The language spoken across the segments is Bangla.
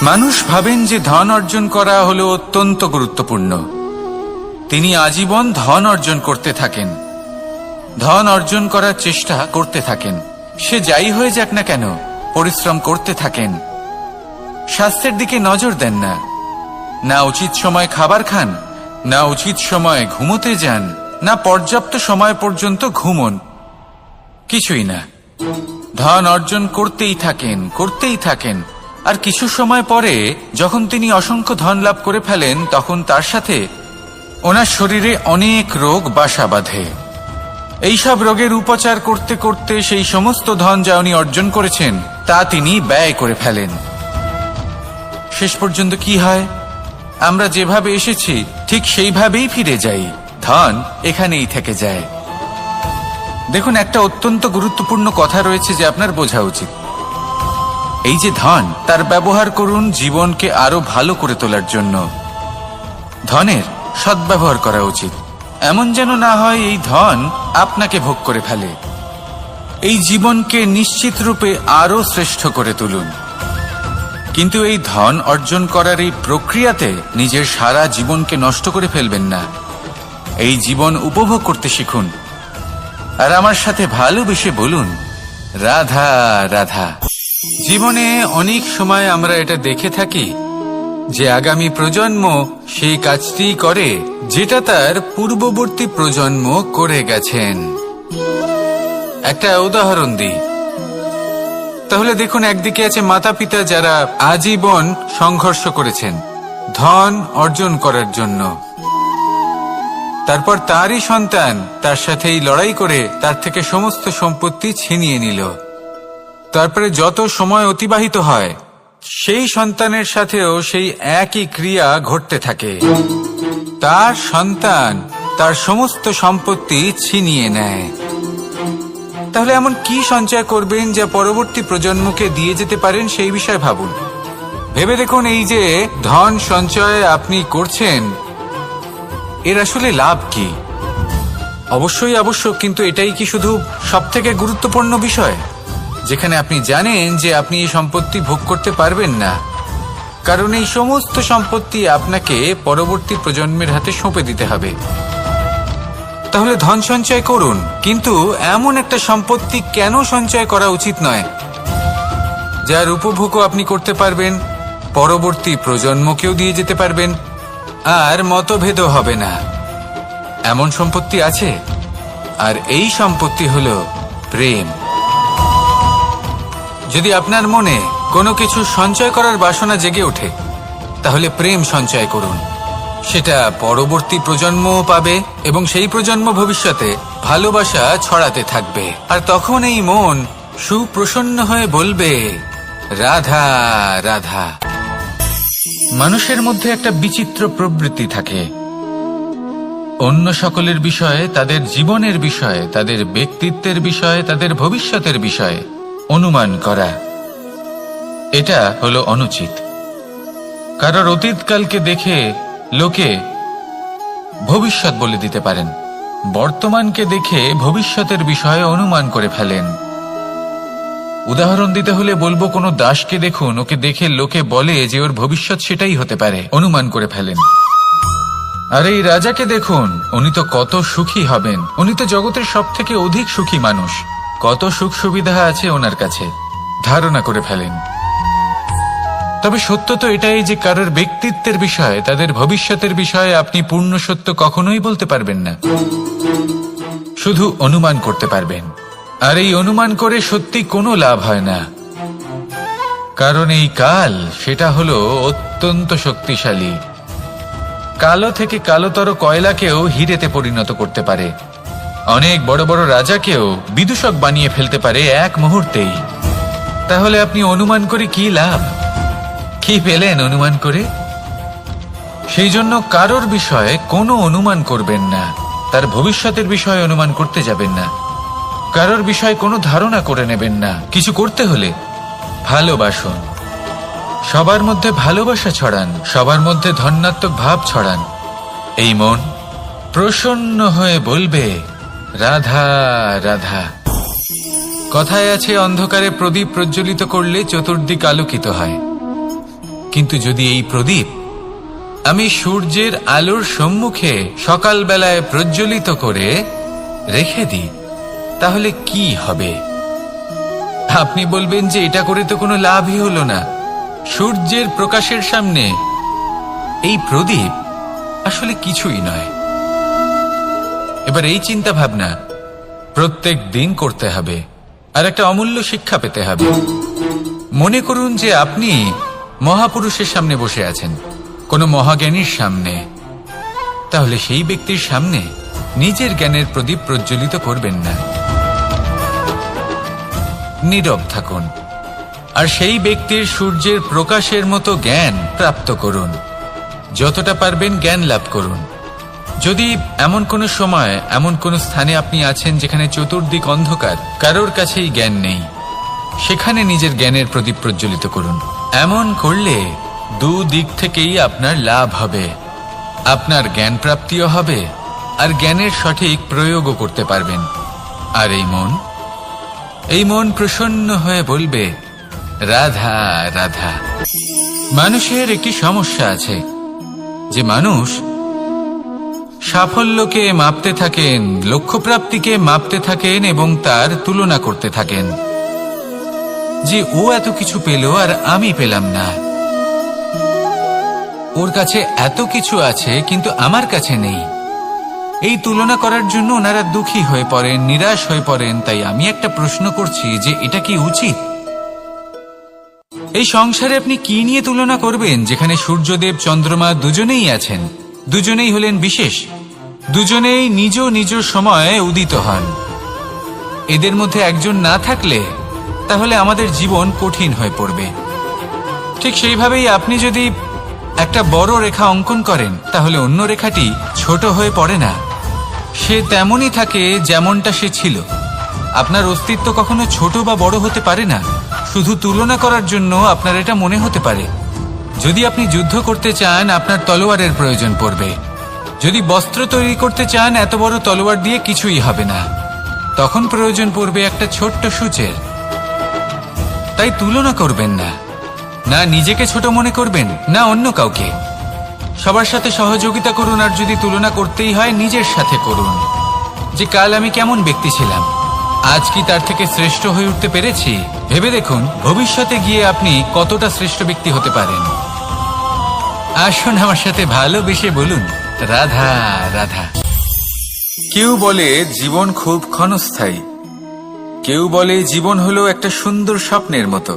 মানুষ ভাবেন যে ধন অর্জন করা হলো অত্যন্ত গুরুত্বপূর্ণ। তিনি আজীবন ধন অর্জন করতে থাকেন, ধন অর্জন করার চেষ্টা করতে থাকেন। সে যাই হয়ে যাক না কেন, পরিশ্রম করতে থাকেন। স্বাস্থ্যের দিকে নজর দেন না, না উচিত সময় খাবার খান, না উচিত সময় ঘুমোতে যান, না পর্যাপ্ত সময় পর্যন্ত ঘুমন, কিছুই না। ধন অর্জন করতেই থাকেন, করতেই থাকেন। আর কিছু সময় পরে যখন তিনি অসংখ্য ধন লাভ করে ফেলেন, তখন তার সাথে ওনার শরীরে অনেক রোগ বাসা বাঁধে। এইসব রোগের উপচার করতে করতে সেই সমস্ত ধন যা উনি অর্জন করেছেন তা তিনি ব্যয় করে ফেলেন। শেষ পর্যন্ত কি হয়? আমরা যেভাবে এসেছি ঠিক সেইভাবেই ফিরে যাই, ধন এখানেই থেকে যায়। দেখুন, একটা অত্যন্ত গুরুত্বপূর্ণ কথা রয়েছে যে আপনার বোঝা উচিত। এই যে ধন, তার ব্যবহার করুন জীবনকে আরো ভালো করে তোলার জন্য। ধনের সদ্ব্যবহার করা উচিত, এমন যেন না হয় এই ধন আপনাকে ভোগ করে ফেলে। এই জীবনকে নিশ্চিত রূপে আরো শ্রেষ্ঠ করে তুলুন। কিন্তু এই ধন অর্জন করার এই প্রক্রিয়াতে নিজের সারা জীবনকে নষ্ট করে ফেলবেন না। এই জীবন উপভোগ করতে শিখুন, আর আমার সাথে ভালোবেসে বলুন, রাধা রাধা। জীবনে অনেক সময় আমরা এটা দেখে থাকি যে আগামী প্রজন্ম সেই কাজটি করে যেটা তার পূর্ববর্তী প্রজন্ম করে গেছেন। একটা উদাহরণ দিই তাহলে দেখুন, একদিকে আছে মাতা পিতা যারা আজীবন সংঘর্ষ করেছেন ধন অর্জন করার জন্য। তারপর তারই সন্তান তার সাথেই লড়াই করে তার থেকে সমস্ত সম্পত্তি ছিনিয়ে নিল। তারপরে যত সময় অতিবাহিত হয় সেই সন্তানের সাথেও সেই একই ক্রিয়া ঘটতে থাকে। তার সন্তান তার সমস্ত সম্পত্তি ছিনিয়ে নেয়। তাহলে এমন কি সঞ্চয় করবেন যা পরবর্তী প্রজন্মকে দিয়ে যেতে পারেন, সেই বিষয়ে ভাবুন। ভেবে দেখুন, এই যে ধন সঞ্চয় আপনি করছেন এর আসলে লাভ কি? অবশ্যই আবশ্যক, কিন্তু এটাই কি শুধু সবথেকে গুরুত্বপূর্ণ বিষয় যেখানে আপনি জানেন যে আপনি এই সম্পত্তি ভোগ করতে পারবেন না, কারণ এই সমস্ত সম্পত্তি আপনাকে পরবর্তী প্রজন্মের হাতে সঁপে দিতে হবে। তাহলে ধন সঞ্চয় করুন, কিন্তু এমন একটা সম্পত্তি কেন সঞ্চয় করা উচিত নয় যার উপভোগও আপনি করতে পারবেন, পরবর্তী প্রজন্মকেও দিয়ে যেতে পারবেন, আর মতভেদও হবে না। এমন সম্পত্তি আছে, আর এই সম্পত্তি হলো প্রেম। যদি আপনার মনে কোনো কিছু সঞ্চয় করার বাসনা জেগে ওঠে, তাহলে প্রেম সঞ্চয় করুন। সেটা পরবর্তী প্রজন্মও পাবে এবং সেই প্রজন্ম ভবিষ্যতে ভালোবাসা ছড়াতে থাকবে। আর তখন এই মন সুপ্রসন্ন হয়ে বলবে, রাধা রাধা। মানুষের মধ্যে একটা বিচিত্র প্রবৃত্তি থাকে, অন্য সকলের বিষয়ে, তাদের জীবনের বিষয়ে, তাদের ব্যক্তিত্বের বিষয়ে, তাদের ভবিষ্যতের বিষয়ে অনুমান করা। এটা হলো অনুচিত। কারোর অতীতকালকে দেখে লোকে ভবিষ্যৎ বলে দিতে পারেন, বর্তমানকে দেখে ভবিষ্যতের বিষয়ে অনুমান করে ফেলেন। উদাহরণ দিতে হলে বলবো, কোনো দাসকে দেখুন, ওকে দেখে লোকে বলে যে ওর ভবিষ্যৎ সেটাই হতে পারে, অনুমান করে ফেলেন। আর এই রাজাকে দেখুন, উনি তো কত সুখী হবেন, উনি তো জগতের সব থেকে অধিক সুখী মানুষ, কত সুখ সুবিধা আছে ওনার কাছে, ধারণা করে ফেলেন। তবে সত্য তো এটাই যে কারোর ব্যক্তিত্বের বিষয়ে, তাদের ভবিষ্যতের বিষয়ে আপনি পূর্ণ সত্য কখনোই বলতে পারবেন না, শুধু অনুমান করতে পারবেন। আর এই অনুমান করে সত্যি কোনো লাভ হয় না, কারণ এই কাল সেটা হলো অত্যন্ত শক্তিশালী। কালো থেকে কালোতর কয়লাকেও হিরেতে পরিণত করতে পারে, অনেক বড় বড় রাজাকেও বিদূষক বানিয়ে ফেলতে পারে এক মুহূর্তেই। তাহলে আপনি অনুমান করে কি লাভ? কি পেলেন অনুমান করে? সেই জন্য কারোর বিষয়ে কোনো অনুমান করবেন না, তার ভবিষ্যতের বিষয়ে অনুমান করতে যাবেন না, কারোর বিষয়ে কোনো ধারণা করে নেবেন না। কিছু করতে হলে ভালোবাসুন, সবার মধ্যে ভালোবাসা ছড়ান, সবার মধ্যে ধন্যাত্মক ভাব ছড়ান। এই মন প্রসন্ন হয়ে বলবে, রাধা রাধা। কথায় আছে, অন্ধকারে প্রদীপ প্রজ্বলিত করলে চতুর্দিক আলোকিত হয়। কিন্তু যদি এই প্রদীপ আমি সূর্যের আলোর সম্মুখে সকালবেলায় প্রজ্বলিত করে রেখে দিই, তাহলে কি হবে? আপনি বলবেন যে এটা করে তো কোনো লাভই হলো না। সূর্যের প্রকাশের সামনে এই প্রদীপ আসলে কিছুই নয়। এবার এই চিন্তা ভাবনা প্রত্যেক দিন করতে হবে, আর একটা অমূল্য শিক্ষা পেতে হবে। মনে করুন যে আপনি মহাপুরুষের সামনে বসে আছেন, কোনো মহাজ্ঞানীর সামনে, তাহলে সেই ব্যক্তির সামনে নিজের জ্ঞানের প্রদীপ প্রজ্বলিত করবেন না, নীরব থাকুন আর সেই ব্যক্তির সূর্যের প্রকাশের মতো জ্ঞান প্রাপ্ত করুন। যতটা পারবেন জ্ঞান লাভ করুন। যদি এমন কোনো সময় এমন কোনো স্থানে আপনি আছেন যেখানে চতুর্দিক অন্ধকার, কারোর কাছেই জ্ঞান নেই, সেখানে নিজের জ্ঞানের প্রদীপ প্রজ্বলিত করুন। এমন করলে দুদিক থেকেই আপনার লাভ হবে। আপনার জ্ঞান প্রাপ্তিও হবে আর জ্ঞানের সঠিক প্রয়োগও করতে পারবেন। আর এই মন প্রসন্ন হয়ে বলবে, রাধা রাধা। মানুষের একটি সমস্যা আছে যে মানুষ সাফল্যকে মাপতে থাকেন, লক্ষ্যপ্রাপ্তিকে মাপতে থাকেন এবং তার তুলনা করতে থাকেন যে ও এত কিছু পেল আর আমি পেলাম না, ওর কাছে এত কিছু আছে কিন্তু আমার কাছে নেই। এই তুলনা করার জন্য ওনারা দুঃখী হয়ে পড়েন, নিরাশ হয়ে পড়েন। তাই আমি একটা প্রশ্ন করছি যে এটা কি উচিত? এই সংসারে আপনি কি নিয়ে তুলনা করবেন, যেখানে সূর্যদেব চন্দ্রমা দুজনেই আছেন, দুজনেই হলেন বিশেষ, দুজনেই নিজ নিজ সময়ে উদিত হন। এদের মধ্যে একজন না থাকলে তাহলে আমাদের জীবন কঠিন হয়ে পড়বে। ঠিক সেইভাবেই আপনি যদি একটা বড় রেখা অঙ্কন করেন, তাহলে অন্য রেখাটি ছোট হয়ে পড়ে না, সে তেমনই থাকে যেমনটা সে ছিল। আপনার অস্তিত্ব কখনো ছোট বা বড় হতে পারে না। শুধু তুলনা করার জন্য আপনার এটা মনে হতে পারে। যদি আপনি যুদ্ধ করতে চান, আপনার তলোয়ারের প্রয়োজন পড়বে। যদি বস্ত্র তৈরি করতে চান, এত বড় তলোয়ার দিয়ে কিছুই হবে না, তখন প্রয়োজন পড়বে একটা ছোট্ট সূচের। তাই তুলনা করবেন না, না নিজেকে ছোট মনে করবেন, না অন্য কাউকে। সবার সাথে সহযোগিতা করুন, আর যদি তুলনা করতেই হয় নিজের সাথে করুন, যে কাল আমি কেমন ব্যক্তি ছিলাম, আজ কি তার থেকে শ্রেষ্ঠ হয়ে উঠতে পেরেছি? ভেবে দেখুন ভবিষ্যতে গিয়ে আপনি কতটা শ্রেষ্ঠ ব্যক্তি হতে পারেন। আসুন আমার সাথে ভালোবেসে বলুন, রাধা রাধা। কেউ বলে জীবন খুব ক্ষণস্থায়ী, কেউ বলে জীবন হলো একটা সুন্দর স্বপ্নের মতো,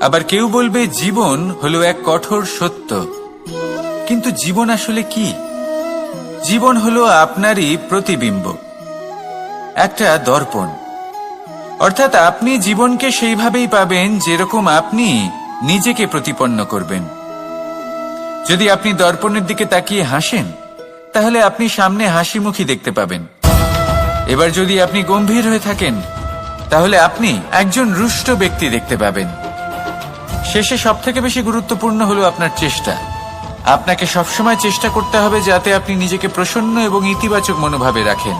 আবার কেউ বলবে জীবন হলো এক কঠোর সত্য। কিন্তু জীবন আসলে কি? জীবন হলো আপনারই প্রতিবিম্ব, একটা দর্পণ। অর্থাৎ আপনি জীবনকে সেইভাবেই পাবেন যেরকম আপনি নিজেকে প্রতিপন্ন করবেন। যদি আপনি দর্পণের দিকে তাকিয়ে হাসেন, তাহলে আপনি সামনে হাসি মুখী দেখতে পাবেন। এবার যদি আপনি গম্ভীর হয়ে থাকেন, তাহলে আপনি একজন রুষ্ট ব্যক্তি দেখতে পাবেন। শেষে সবথেকে বেশি গুরুত্বপূর্ণ হলো আপনার চেষ্টা। আপনাকে সবসময় চেষ্টা করতে হবে যাতে আপনি নিজেকে প্রসন্ন এবং ইতিবাচক মনোভাবে রাখেন।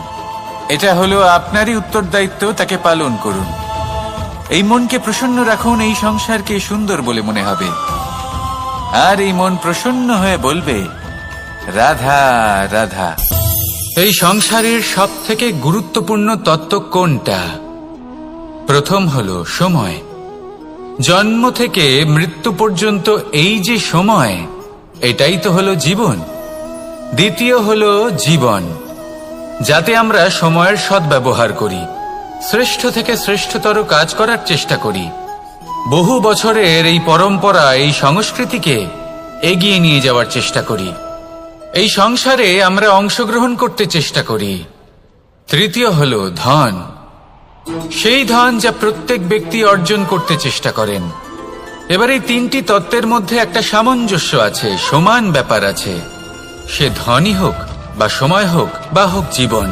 এটা হলো আপনারই উত্তরদায়িত্ব, তাকে পালন করুন। এই মনকে প্রসন্ন রাখুন, এই সংসারকে সুন্দর বলে মনে হবে। আর এই মন প্রসন্ন হয়ে বলবে, রাধা রাধা। এই সংসারের সব থেকে গুরুত্বপূর্ণ তত্ত্ব কোনটা? প্রথম হলো সময়। জন্ম থেকে মৃত্যু পর্যন্ত এই যে সময়, এটাই তো হলো জীবন। দ্বিতীয় হলো জীবন, যাতে আমরা সময়ের সদ্ব্যবহার করি, শ্রেষ্ঠ থেকে শ্রেষ্ঠতর কাজ করার চেষ্টা করি। বহু বছরের এই পরম্পরা, এই সংস্কৃতিকে এগিয়ে নিয়ে যাওয়ার চেষ্টা করি। এই সংসারে আমরা অংশগ্রহণ করতে চেষ্টা করি। তৃতীয় হলো ধন, সেই ধন যা প্রত্যেক ব্যক্তি অর্জন করতে চেষ্টা করেন। এবার এই তিনটি তত্ত্বের মধ্যে একটা সামঞ্জস্য আছে, সমান ব্যাপার আছে। সে ধনই হোক বা সময় হোক বা হোক জীবন।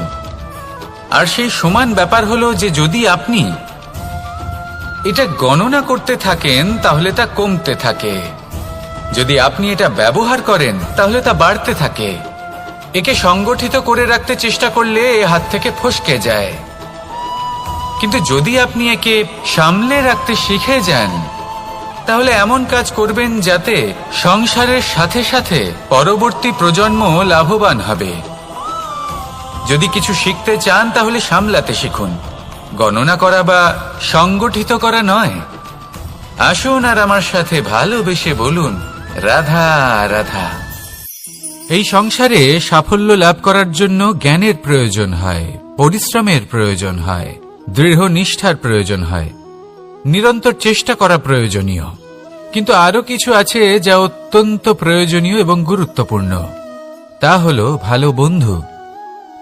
আর সেই সমান ব্যাপার হলো যে যদি আপনি এটা গণনা করতে থাকেন, তাহলে তা কমতে থাকে। যদি আপনি এটা ব্যবহার করেন, তাহলে তা বাড়তে থাকে। একে সংগঠিত করে রাখতে চেষ্টা করলে এ হাত থেকে ফসকে যায়। কিন্তু যদি আপনি একে সামলে রাখতে শিখে যান, তাহলে এমন কাজ করবেন যাতে সংসারের সাথে সাথে পরবর্তী প্রজন্ম লাভবান হবে। যদি কিছু শিখতে চান তাহলে সামলাতে শিখুন, গণনা করা বা সংগঠিত করা নয়। আসুন আর আমার সাথে ভালোবেসে বলুন, রাধা রাধা। এই সংসারে সাফল্য লাভ করার জন্য জ্ঞানের প্রয়োজন হয়, পরিশ্রমের প্রয়োজন হয়, দৃঢ় নিষ্ঠার প্রয়োজন হয়, নিরন্তর চেষ্টা করা প্রয়োজনীয়। কিন্তু আরো কিছু আছে যা অত্যন্ত প্রয়োজনীয় এবং গুরুত্বপূর্ণ। তা হলো ভালো বন্ধু।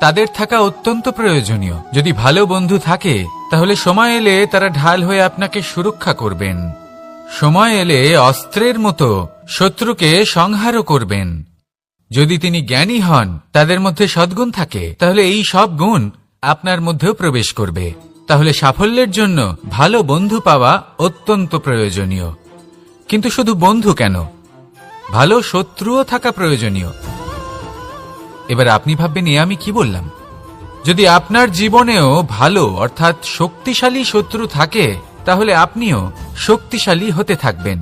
তাদের থাকা অত্যন্ত প্রয়োজনীয়। যদি ভালো বন্ধু থাকে তাহলে সময় এলে তারা ঢাল হয়ে আপনাকে সুরক্ষা করবেন। সময় এলে অস্ত্রের মতো শত্রুকে সংহারও করবেন। যদি তিনি জ্ঞানী হন, তাদের মধ্যে সদ্গুণ থাকে, তাহলে এই সব গুণ আপনার মধ্যেও প্রবেশ করবে। তাহলে সাফল্যের জন্য ভালো বন্ধু পাওয়া অত্যন্ত প্রয়োজনীয়। কিন্তু শুধু বন্ধু কেন, ভালো শত্রুও থাকা প্রয়োজনীয়। এবার আপনি ভাববেন, আমি কি বললাম? যদি আপনার জীবনেও ভালো অর্থাৎ শক্তিশালী শত্রু থাকে, তাহলে আপনিও শক্তিশালী হতে থাকবেন।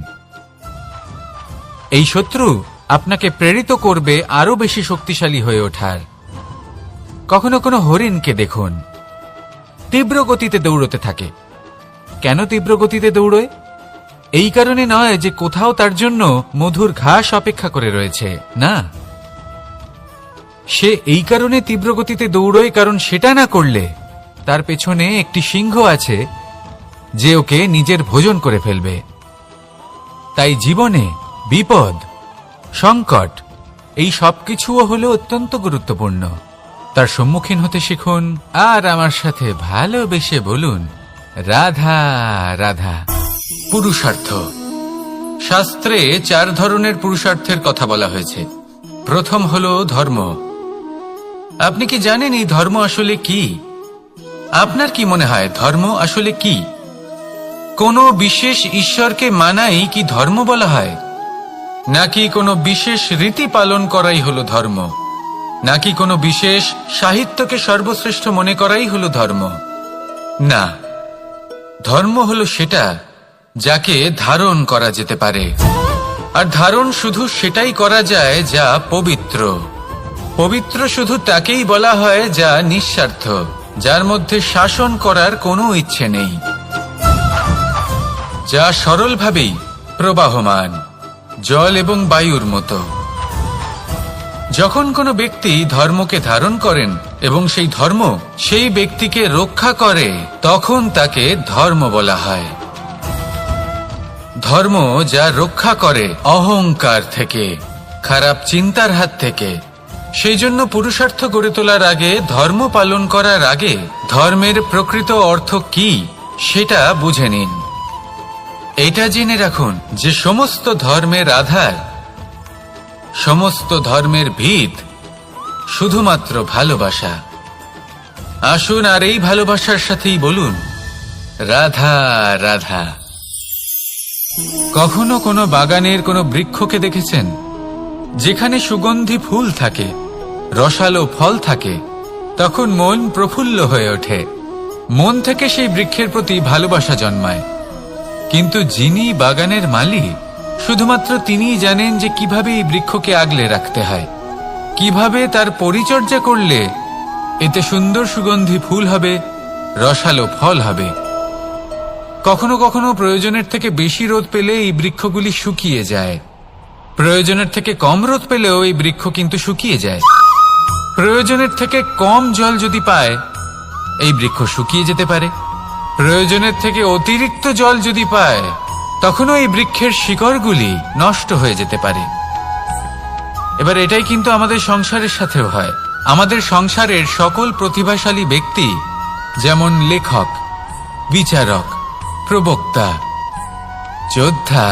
এই শত্রু আপনাকে প্রেরিত করবে আরো বেশি শক্তিশালী হয়ে ওঠার। কখনো কোনো হরিণকে দেখুন, তীব্র গতিতে দৌড়তে থাকে। কেন তীব্র গতিতে দৌড়য়? এই কারণে নয় যে কোথাও তার জন্য মধুর ঘাস অপেক্ষা করে রয়েছে, না। সে এই কারণে তীব্র গতিতে দৌড়য় কারণ সেটা না করলে তার পেছনে একটি সিংহ আছে যে ওকে নিজের ভোজন করে ফেলবে। তাই জীবনে বিপদ, সংকট, এই সবকিছুও হলো অত্যন্ত গুরুত্বপূর্ণ। তার সম্মুখীন হতে শিখুন আর আমার সাথে ভালোবেসে বলুন, রাধা রাধা। পুরুষার্থ। শাস্ত্রে 4 ধরনের পুরুষার্থের কথা বলা হয়েছে। প্রথম হলো ধর্ম। আপনি কি জানেন এই ধর্ম আসলে কি? আপনার কি মনে হয় ধর্ম আসলে কি? কোনো বিশেষ ঈশ্বরকে মানাই কি ধর্ম বলা হয়? নাকি কোনো বিশেষ রীতি পালন করাই হলো ধর্ম? নাকি কোনো বিশেষ সাহিত্যকে সর্বশ্রেষ্ঠ মনে করাই হলো ধর্ম? না, ধর্ম হলো সেটা যাকে ধারণ করা যেতে পারে। আর ধারণ শুধু সেটাই করা যায় যা পবিত্র। পবিত্র শুধু তাকেই বলা হয় যা নিঃস্বার্থ, যার মধ্যে শাসন করার কোনো ইচ্ছে নেই, যা সরলভাবেই প্রবাহমান, জল এবং বায়ুর মতো। যখন কোনো ব্যক্তি ধর্মকে ধারণ করেন এবং সেই ধর্ম সেই ব্যক্তিকে রক্ষা করে, তখন তাকে ধর্ম বলা হয়। ধর্ম যা রক্ষা করে অহংকার থেকে, খারাপ চিন্তার হাত থেকে। সেই জন্য পুরুষার্থ গড়ে তোলার আগে, ধর্ম পালন করার আগে ধর্মের প্রকৃত অর্থ কি সেটা বুঝে নিন। এটা জেনে রাখুন যে সমস্ত ধর্মের আধার, সমস্ত ধর্মের ভিত শুধুমাত্র ভালোবাসা। আসুন আর এই ভালোবাসার সাথেই বলুন, রাধা রাধা। কখনো কোনো বাগানের কোনো বৃক্ষকে দেখেছেন যেখানে সুগন্ধি ফুল থাকে, রসালো ফল থাকে? তখন মন প্রফুল্ল হয়ে ওঠে, মন থেকে সেই বৃক্ষের প্রতি ভালোবাসা জন্মায়। কিন্তু যিনি বাগানের মালিক, শুধুমাত্র তিনিই জানেন যে কিভাবে এই বৃক্ষকে আগলে রাখতে হয়, কিভাবে তার পরিচর্যা করলে এতে সুন্দর সুগন্ধি ফুল হবে, রসালো ফল হবে। কখনো কখনো প্রয়োজনের থেকে বেশি রোদ পেলে এই বৃক্ষগুলি শুকিয়ে যায়, প্রয়োজনের থেকে কম রোদ পেলেও এই বৃক্ষ কিন্তু শুকিয়ে যায়। প্রয়োজনের থেকে কম জল যদি পায়, এই বৃক্ষ শুকিয়ে যেতে পারে। প্রয়োজনের থেকে অতিরিক্ত জল যদি পায়, তখনও এই বৃক্ষের শিকড়গুলি নষ্ট হয়ে যেতে পারে। এবার এটাই কিন্তু আমাদের সংসারের সাথেও হয়। আমাদের সংসারের সকল প্রতিভাশালী ব্যক্তি, যেমন লেখক, বিচারক, প্রবক্তা, যোদ্ধা,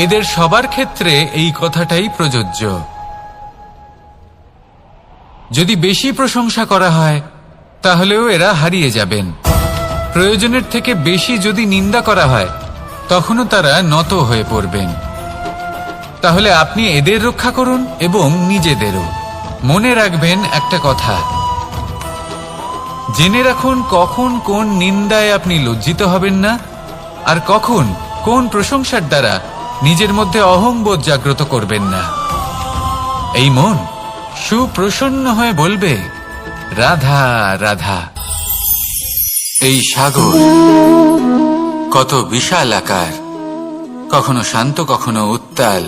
এদের সবার ক্ষেত্রে এই কথাটাই প্রযোজ্য। যদি বেশি প্রশংসা করা হয় তাহলেও এরা হারিয়ে যাবেন। প্রয়োজনের থেকে বেশি যদি নিন্দা করা হয়, তখনও তারা নত হয়ে পড়বেন। তাহলে আপনি এদের রক্ষা করুন এবং নিজেদেরও। মনে রাখবেন একটা কথা, জেনে রাখুন কখন কোন নিন্দায় আপনি লজ্জিত হবেন না আর কখন কোন প্রশংসার দ্বারা নিজের মধ্যে অহংবোধ জাগ্রত করবেন না। এই মন সুপ্রসন্ন হয়ে বলবে, রাধা রাধা। এই সাগর কত বিশাল আকার, কখনো শান্ত কখনো উত্তাল,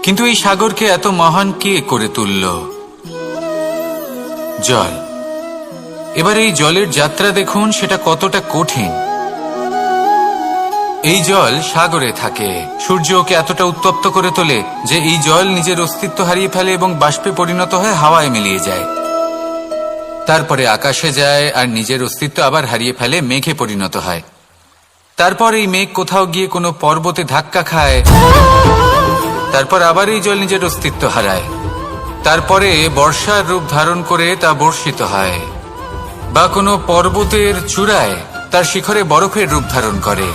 কিন্তু এই সাগরকে এত মহান কে করে তুলল? জল। এবার এই জলের যাত্রা দেখুন, সেটা কতটা কঠিন। এই জল সাগরে থাকে, সূর্য ওকে এতটা উত্তপ্ত করে তোলে যে এই জল নিজের অস্তিত্ব হারিয়ে ফেলে এবং বাষ্পে পরিণত হয়ে হাওয়ায় মিলিয়ে যায়। তারপরে আকাশে যায় আর নিজের অস্তিত্ব আবার হারিয়ে ফেলে, মেঘে পরিণত হয়। তারপর এই মেঘ কোথাও গিয়ে কোনো পর্বতে ধাক্কা খায়, তারপর আবার এই জল নিজের অস্তিত্ব হারায়। তারপরে বর্ষার রূপ ধারণ করে তা বর্ষিত হয়, বা কোনো পর্বতের চূড়ায় তার শিখরে বরফের রূপ ধারণ করে।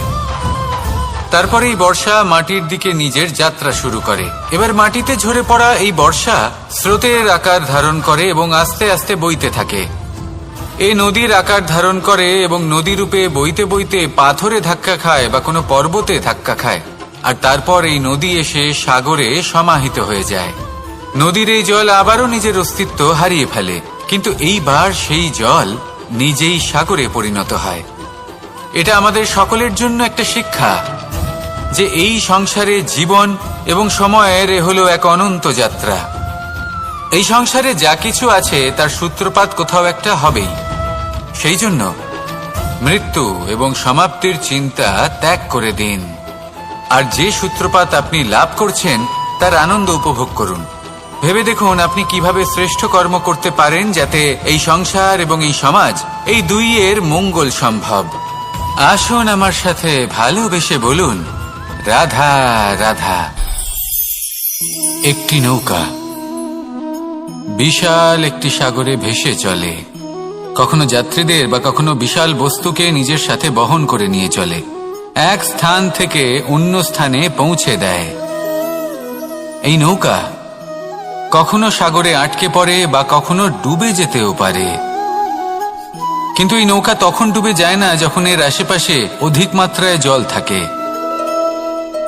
তারপরে এই বর্ষা মাটির দিকে নিজের যাত্রা শুরু করে। এবার মাটিতে ঝরে পড়া এই বর্ষা স্রোতের আকার ধারণ করে এবং আস্তে আস্তে বইতে থাকে। এই নদীর আকার ধারণ করে এবং নদী রূপে বইতে বইতে পাথরে ধাক্কা খায় বা কোনো পর্বতে ধাক্কা খায়, আর তারপর এই নদী এসে সাগরে সমাহিত হয়ে যায়। নদীর এই জল আবারও নিজের অস্তিত্ব হারিয়ে ফেলে, কিন্তু এইবার সেই জল নিজেই সাগরে পরিণত হয়। এটা আমাদের সকলের জন্য একটা শিক্ষা যে এই সংসারে জীবন এবং সময়ের হলো এক অনন্ত যাত্রা। এই সংসারে যা কিছু আছে তার সূত্রপাত কোথাও একটা হবেই। সেই জন্য মৃত্যু এবং সমাপ্তির চিন্তা ত্যাগ করে দিন, আর যে সূত্রপাত আপনি লাভ করছেন তার আনন্দ উপভোগ করুন। ভেবে দেখুন আপনি কিভাবে শ্রেষ্ঠ কর্ম করতে পারেন যাতে এই সংসার এবং এই সমাজ, এই দুইয়ের মঙ্গল সম্ভব। আসুন আমার সাথে ভালোবেসে বলুন, রাধা রাধা। একটি নৌকা বিশাল একটি সাগরে ভেসে চলে, কখনো যাত্রীদের বা কখনো বিশাল বস্তুকে নিজের সাথে বহন করে নিয়ে চলে, এক স্থান থেকে অন্য স্থানে পৌঁছে দেয়। এই নৌকা কখনো সাগরে আটকে পড়ে বা কখনো ডুবে যেতেও পারে, কিন্তু এই নৌকা তখন ডুবে যায় না যখন এর আশেপাশে অধিক মাত্রায় জল থাকে।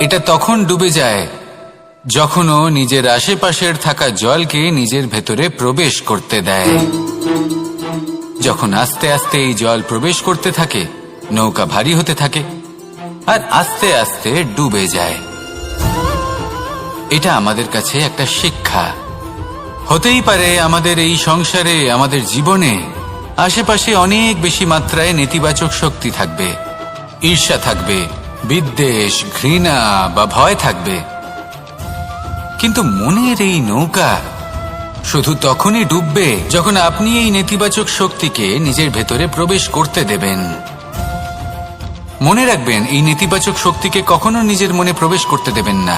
এটা তখন ডুবে যায় যখন ও নিজের আশেপাশের থাকা জলকে নিজের ভেতরে প্রবেশ করতে দেয়। যখন আস্তে আস্তে এই জল প্রবেশ করতে থাকে, নৌকা ভারী হতে থাকে আর আস্তে আস্তে ডুবে যায়। এটা আমাদের কাছে একটা শিক্ষা। হতেই পারে আমাদের এই সংসারে, আমাদের জীবনে আশেপাশে অনেক বেশি মাত্রায় নেতিবাচক শক্তি থাকবে, ঈর্ষা থাকবে, বিদ্বেষ, ঘৃণা বা ভয় থাকবে, কিন্তু মনের এই নৌকা শুধু তখনই ডুববে যখন আপনি এই নেতিবাচক শক্তিকে নিজের ভেতরে প্রবেশ করতে দেবেন। মনে রাখবেন, এই নেতিবাচক শক্তিকে কখনো নিজের মনে প্রবেশ করতে দেবেন না।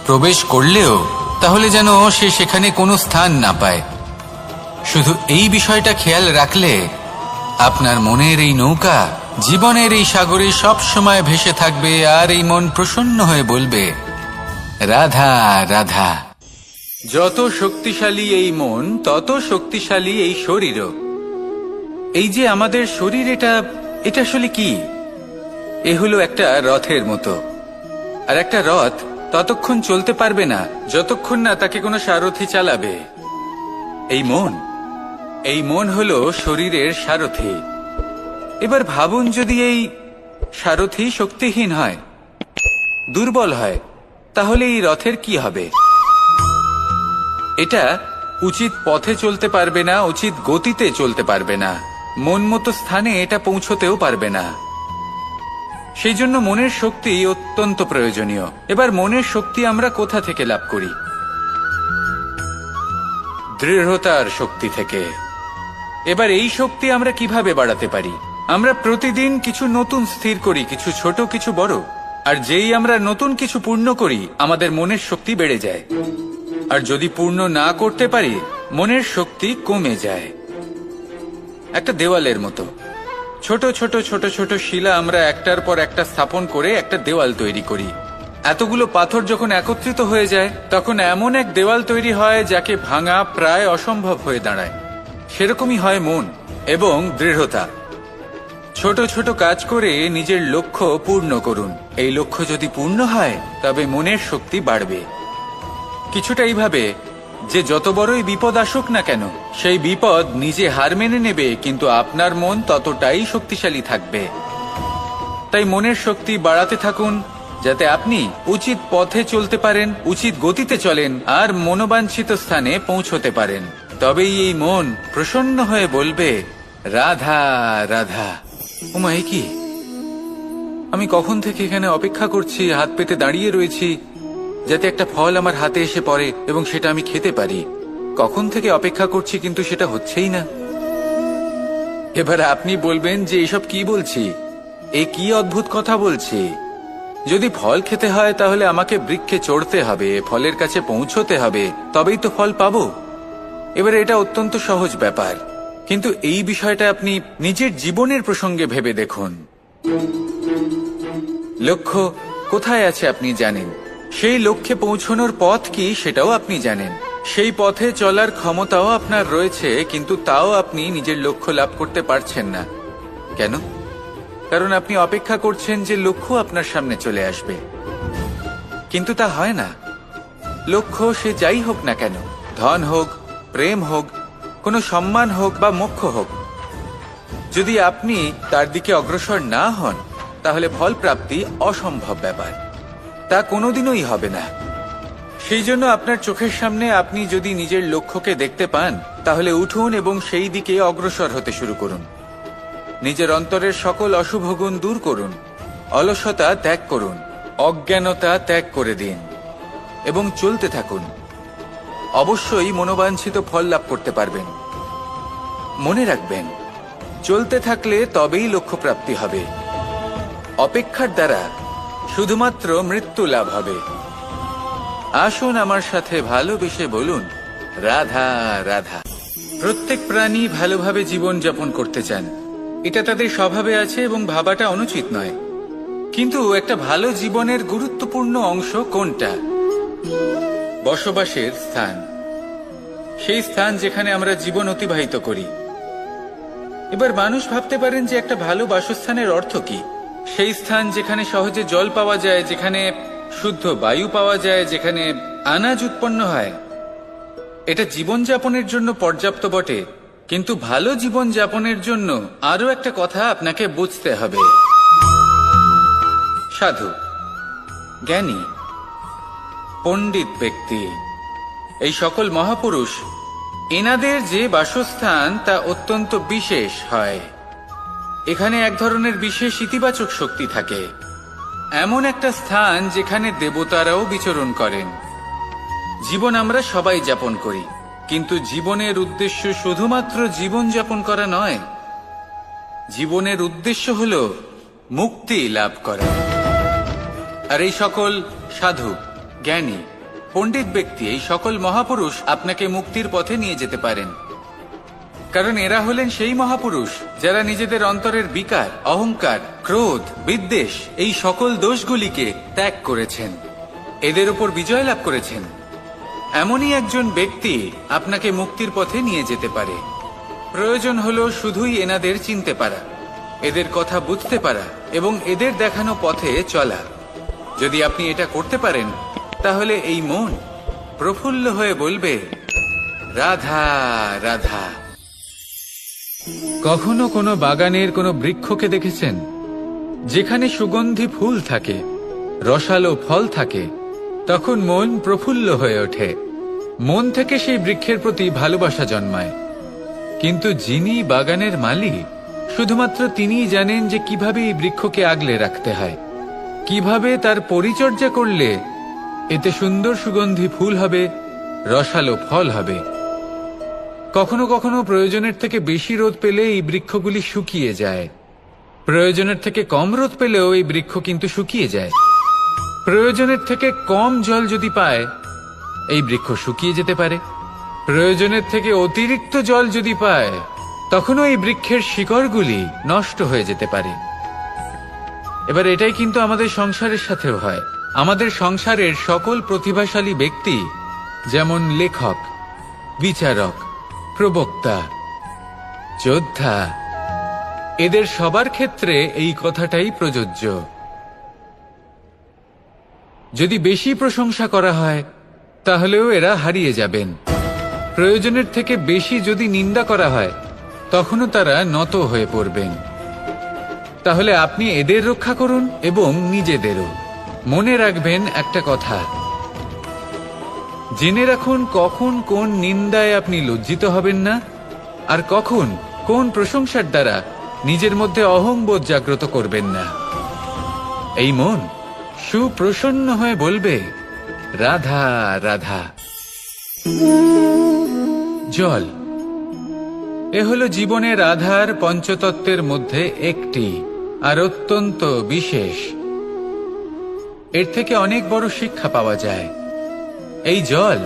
প্রবেশ করলেও তাহলে যেন সে সেখানে কোনো স্থান না পায়। শুধু এই বিষয়টা খেয়াল রাখলে আপনার মনের এই নৌকা জীবনের এই সাগরে সব সময় ভেসে থাকবে, আর এই মন প্রসন্ন হয়ে বলবে, রাধা রাধা। যত শক্তিশালী এই মন, তত শক্তিশালী এই শরীরও। এই যে আমাদের শরীর, এটা আসলে কি? এ হলো একটা রথের মতো, আর একটা রথ ততক্ষণ চলতে পারবে না যতক্ষণ না তাকে কোনো সারথি চালাবে। এই মন হলো শরীরের সারথি। এবার ভাবুন, যদি এই সারথি শক্তিহীন হয়, দুর্বল হয়, তাহলে এই রথের কি হবে? এটা উচিত পথে চলতে পারবে না, উচিত গতিতে চলতে পারবে না, মন মতো স্থানে এটা পৌঁছতেও পারবে না। সেই জন্য মনের শক্তি অত্যন্ত প্রয়োজনীয়। এবার মনের শক্তি আমরা কোথা থেকে লাভ করি? দৃঢ়তার শক্তি থেকে। এবার এই শক্তি আমরা কিভাবে বাড়াতে পারি? আমরা প্রতিদিন কিছু নতুন স্থির করি, কিছু ছোট কিছু বড়, আর যেই আমরা নতুন কিছু পূর্ণ করি, আমাদের মনের শক্তি বেড়ে যায়। আর যদি পূর্ণ না করতে পারি, মনের শক্তি কমে যায়। একটা দেওয়ালের মতো ছোট ছোট ছোট ছোট শিলা আমরা একটার পর একটা স্থাপন করে একটা দেওয়াল তৈরি করি। এতগুলো পাথর যখন একত্রিত হয়ে যায়, তখন এমন এক দেওয়াল তৈরি হয় যাকে ভাঙা প্রায় অসম্ভব হয়ে দাঁড়ায়। সেরকমই হয় মন এবং দৃঢ়তা। ছোট ছোট কাজ করে নিজের লক্ষ্য পূর্ণ করুন। এই লক্ষ্য যদি পূর্ণ হয় তবে মনের শক্তি বাড়বে। কিছুটা এইভাবে যে যত বড়ই বিপদ আসুক না কেন, সেই বিপদ নিজে হার মেনে নেবে, কিন্তু আপনার মন ততটাই শক্তিশালী থাকবে। তাই মনের শক্তি বাড়াতে থাকুন, যাতে আপনি উচিত পথে চলতে পারেন, উচিত গতিতে চলেন আর মনোবাঞ্ছিত স্থানে পৌঁছতে পারেন। তবেই এই মন প্রসন্ন হয়ে বলবে, রাধা রাধা। ওমা, এ কি? আমি কখন থেকে এখানে অপেক্ষা করছি, হাত পেতে দাঁড়িয়ে রয়েছি যাতে একটা ফল আমার হাতে এসে পড়ে এবং সেটা আমি খেতে পারি। কখন থেকে অপেক্ষা করছি, কিন্তু সেটা হচ্ছেই না। এবার আপনি বলবেন যে এসব কি বলছি, এ কি অদ্ভুত কথা বলছি। যদি ফল খেতে হয় তাহলে আমাকে বৃক্ষে চড়তে হবে, ফলের কাছে পৌঁছতে হবে, তবেই তো ফল পাবো। এবার এটা অত্যন্ত সহজ ব্যাপার, কিন্তু এই বিষয়টা আপনি নিজের জীবনের প্রসঙ্গে ভেবে দেখুন। লক্ষ্য কোথায় আছে আপনি জানেন, সেই লক্ষ্যে পৌঁছানোর পথ কি সেটাও আপনি জানেন, সেই পথে চলার ক্ষমতাও আপনার রয়েছে, কিন্তু তাও আপনি নিজের লক্ষ্য লাভ করতে পারছেন না। কেন? কারণ আপনি অপেক্ষা করছেন যে লক্ষ্য আপনার সামনে চলে আসবে, কিন্তু তা হয় না। লক্ষ্য সে যাই হোক না কেন, ধন হোক, প্রেম হোক, কোনো সম্মান হোক বা মোক্ষ হোক, যদি আপনি তার দিকে অগ্রসর না হন তাহলে ফল প্রাপ্তি অসম্ভব ব্যাপার, তা কোনোদিনই হবে না। সেই জন্য আপনার চোখের সামনে আপনি যদি নিজের লক্ষ্যকে দেখতে পান তাহলে উঠুন এবং সেই দিকে অগ্রসর হতে শুরু করুন। নিজের অন্তরের সকল অশুভ গুণ দূর করুন, অলসতা ত্যাগ করুন, অজ্ঞানতা ত্যাগ করে দিন এবং চলতে থাকুন। অবশ্যই মনোবাঞ্ছিত ফল লাভ করতে পারবেন। মনে রাখবেন, চলতে থাকলে তবেই লক্ষ্য প্রাপ্তি হবে। অপেক্ষার দ্বারা শুধুমাত্র মৃত্যু লাভ হবে। আসুন আমার সাথে ভালোবেসে বলুন, রাধা রাধা। প্রত্যেক প্রাণী ভালোভাবে জীবন যাপন করতে চান, এটা তাদের স্বভাবে আছে এবং ভাবাটা অনুচিত নয়। কিন্তু একটা ভালো জীবনের গুরুত্বপূর্ণ অংশ কোনটা? বসবাসের স্থান, সেই স্থান যেখানে আমরা জীবন অতিবাহিত করি। এবার মানুষ ভাবতে পারেন যে একটা ভালো বাসস্থানের অর্থ কি? সেই স্থান যেখানে সহজে জল পাওয়া যায়, যেখানে শুদ্ধ বায়ু পাওয়া যায়, যেখানে আনাজ উৎপন্ন হয়। এটা জীবনযাপনের জন্য পর্যাপ্ত বটে, কিন্তু ভালো জীবন যাপনের জন্য আরো একটা কথা আপনাকে বুঝতে হবে। সাধু, জ্ঞানী, পণ্ডিত ব্যক্তি, এই সকল মহাপুরুষ, এনাদের যে বাসস্থান তা অত্যন্ত বিশেষ হয়। এখানে এক ধরনের বিশেষ ইতিবাচক শক্তি থাকে, এমন একটা স্থান যেখানে দেবতারাও বিচরণ করেন। জীবন আমরা সবাই যাপন করি, কিন্তু জীবনের উদ্দেশ্য শুধুমাত্র জীবন যাপন করা নয়। জীবনের উদ্দেশ্য হল মুক্তি লাভ করা। আর এই সকল সাধু, জ্ঞানী, পণ্ডিত ব্যক্তি, এই সকল মহাপুরুষ আপনাকে মুক্তির পথে নিয়ে যেতে পারেন, কারণ এরা হলেন সেই মহাপুরুষ যারা নিজেদের অন্তরের বিকার, অহংকার, ক্রোধ, বিদ্বেষ, এই সকল দোষগুলিকে ত্যাগ করেছেন, এদের উপর বিজয় লাভ করেছেন। এমনই একজন ব্যক্তি আপনাকে মুক্তির পথে নিয়ে যেতে পারে। প্রয়োজন হলো শুধুই এনাদের চিনতে পারা, এদের কথা বুঝতে পারা এবং এদের দেখানো পথে চলা। যদি আপনি এটা করতে পারেন তাহলে এই মন প্রফুল্ল হয়ে বলবে, রাধা রাধা। কখনো কোনো বাগানের কোনো বৃক্ষকে দেখেছেন যেখানে সুগন্ধি ফুল থাকে, রসালো ফল থাকে? তখন মন প্রফুল্ল হয়ে ওঠে, মন থেকে সেই বৃক্ষের প্রতি ভালোবাসা জন্মায়। কিন্তু যিনি বাগানের মালিক, শুধুমাত্র তিনিই জানেন যে কিভাবে এই বৃক্ষকে আগলে রাখতে হয়, কিভাবে তার পরিচর্যা করলে এতে সুন্দর সুগন্ধি ফুল হবে, রসালো ফল হবে। কখনো কখনো প্রয়োজনের থেকে বেশি রোদ পেলে এই বৃক্ষগুলি শুকিয়ে যায়, প্রয়োজনের থেকে কম রোদ পেলেও এই বৃক্ষ কিন্তু শুকিয়ে যায়। প্রয়োজনের থেকে কম জল যদি পায় এই বৃক্ষ শুকিয়ে যেতে পারে, প্রয়োজনের থেকে অতিরিক্ত জল যদি পায় তখনও এই বৃক্ষের শিকড়গুলি নষ্ট হয়ে যেতে পারে। এবার এটাই কিন্তু আমাদের সংসারের সাথেও হয়। আমাদের সংসারের সকল প্রতিভাশালী ব্যক্তি, যেমন লেখক, বিচারক, প্রবক্তা, যোদ্ধা, এদের সবার ক্ষেত্রে এই কথাটাই প্রযোজ্য। যদি বেশি প্রশংসা করা হয় তাহলেও এরা হারিয়ে যাবেন। প্রয়োজনের থেকে বেশি যদি নিন্দা করা হয় তখনও তারা নত হয়ে পড়বেন। তাহলে আপনি এদের রক্ষা করুন এবং নিজেদেরও। মনে রাখবেন একটা কথা, জেনে রাখুন কখন কোন নিন্দায় আপনি লজ্জিত হবেন না, আর কখন কোন প্রশংসার দ্বারা নিজের মধ্যে অহংবোধ জাগ্রত করবেন না। এই মন সুপ্রসন্ন হয়ে বলবে, রাধা রাধা। জল এ হলো জীবনের আধার পঞ্চতত্ত্বের মধ্যে একটি, আর অত্যন্ত বিশেষ। এর থেকে অনেক বড় শিক্ষা পাওয়া যায়। এই জল